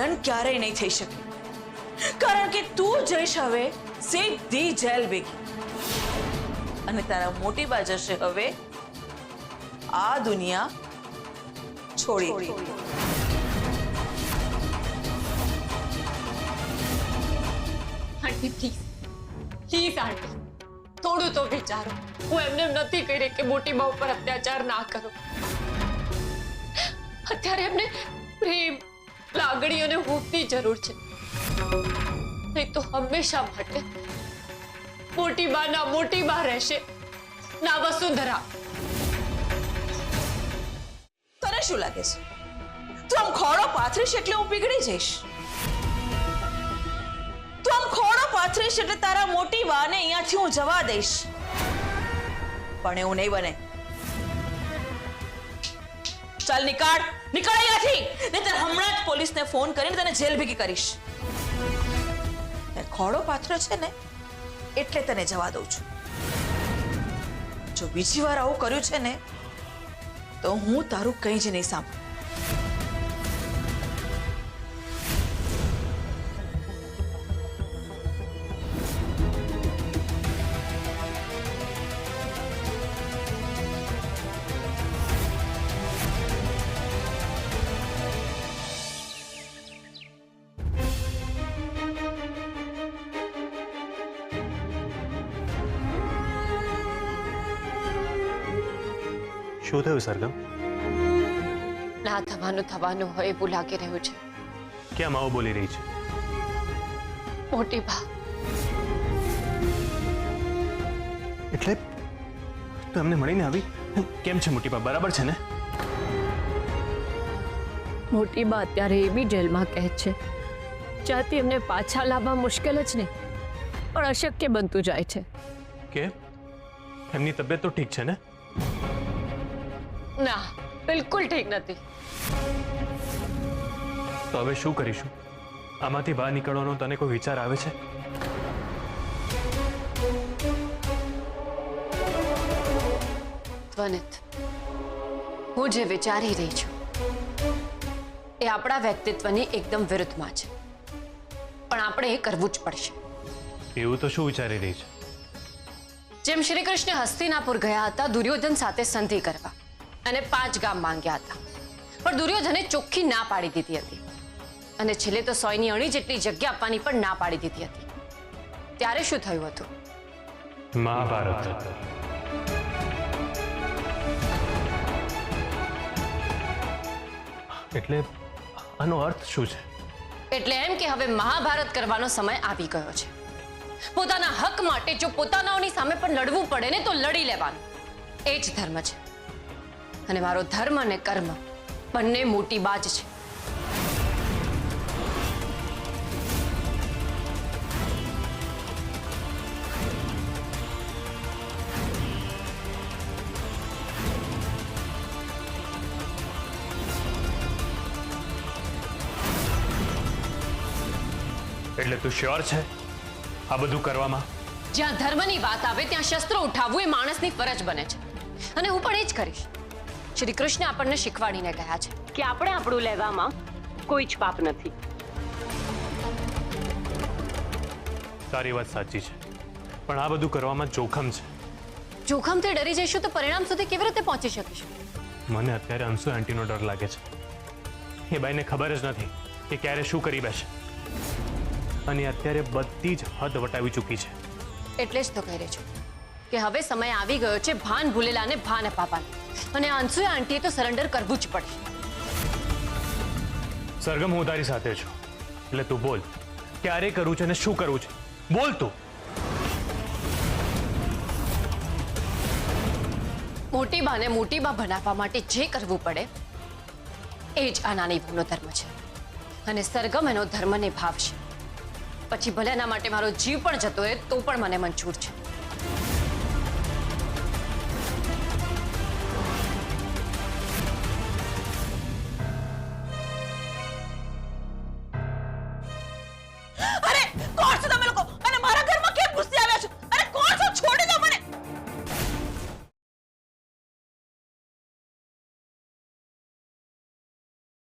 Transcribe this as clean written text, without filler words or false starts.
સહન ક્યારેય નહીં થઈ શકે, કારણ કે તું જઈશ હવે સીધી જેલ ભેગી, અને તારા મોટી બા જશે હવે આ દુનિયા છોડી। આંટી પ્લીઝ પ્લીઝ આંટી, થોડું તો વિચારો। હું એમને નથી કહી રહી કે મોટી બા ઉપર અત્યાચાર ના કરો। અત્યારે એમને પ્રેમ, લાગણી અને હૂંફની જરૂર છે, નહીં તો હંમેશા માટે મોટી બા રહેશે, ના વસુંધરા। તને શું લાગે છે તું આમ ખોડો પાથરીશ એટલે હું પીગળી જઈશ? તું આમ ખોડો પાથરીશ એટલે તારા મોટી બાને અહીંયાથી હું જવા દઈશ? પણ એવું નહીં બને। ચાલ નીકળ અહીંયાથી, નહીંતર હમણાં જ પોલીસને ફોન કરીને તને જેલ ભેગી કરીશ। ખોડો પાથર્યો છે ને એટલે તને જવા દઉં છું। જો બીજી વાર આવું કર્યું છે ને તો હું તારું કંઈ જ નહીં સાંભળું। શું થયું સરગમ? ના થવાનું હોય એવું લાગી રહ્યું છે। કેમ આવું બોલી રહી છે? મોટી બા એટલે તું એમને મળીને આવી? કેમ છે મોટી બા, બરાબર છે ને? મોટી બા અત્યારે એવી જેલમાં કેદ છે જ્યાંથી એમને પાછા લાવવા મુશ્કેલ જ નહીં પણ અશક્ય બનતું જાય છે। કે એમની તબિયત તો ઠીક છે ને? ના, બિલકુલ ઠીક નથી। તો હવે શું કરીશું? આમાંથી બહાર નીકળવાનો તને કોઈ વિચાર આવે છે? ધ્વનિત, હું જે વિચારી રહી છું એ આપણા વ્યક્તિત્વની એકદમ વિરુદ્ધમાં છે, પણ આપણે એ કરવું જ પડશે। એવું તો શું વિચારી રહી છે? જેમ શ્રી કૃષ્ણ હસ્તિનાપુર ગયા હતા દુર્યોધન સાથે સંધિ કરવા અને 5 ગામ માંગ્યા હતા, પણ દુર્યોધને ચોખ્ખી ના પાડી દીધી હતી, અને છેલ્લે તો 100ની અણી જેટલી જગ્યા આપવાની પણ ના પાડી દીધી હતી। ત્યારે શું થયું હતું? મહાભારત। એટલે આનો અર્થ શું છે? એટલે એમ કે હવે મહાભારત કરવાનો સમય આવી ગયો છે। પોતાના હક માટે જો પોતાનાઓની સામે પણ લડવું પડે ને તો લડી લેવાનું, એ જ ધર્મ છે। અને મારો ધર્મ અને કર્મ બંને મોટી બાજ છે। એટલે તું શ્યોર છે આ બધું કરવામાં? જ્યાં ધર્મની વાત આવે ત્યાં શસ્ત્રો ઉઠાવવું એ માણસની ફરજ બને છે, અને હું પણ એ જ કરીશ। શ્રી કૃષ્ણ આપણને શીખવાડીને ગયા છે કે આપણે આપણું લેવામાં કોઈ જ પાપ નથી। તારી વાત સાચી છે, પણ આ બધું કરવામાં જોખમ છે। જોખમથી ડરી જઈશું તો પરિણામ સુધી કેવી રીતે પહોંચી શકીશું? મને અત્યારે અંશુ આંટીનો ડર લાગે છે। એ બાઈને ખબર જ નથી કે ક્યારે શું કરી બેસે, અને અત્યારે બધી જ હદ વટાવી ચૂકી છે। એટલે જ તો કહી રહી છું કે હવે સમય આવી ગયો છે ભાન ભૂલેલાને ભાન અપાવવાનું, અને અંશુએ આંટીએ તો સરેન્ડર કરવું જ પડશે। સરગમ, હું તારી સાથે છું, એટલે તું બોલ, ક્યારે કરવું છે અને શું કરવું છે? બોલ તું। મોટી બાને મોટી બા બનાવવા માટે જે કરવું પડે એ જ આ નાની બહુનો ધર્મ છે, અને સરગમ એનો ધર્મ નિભાવશે। પછી ભલે એના માટે મારો જીવ પણ જતો હોય તો પણ મને મંજૂર છે।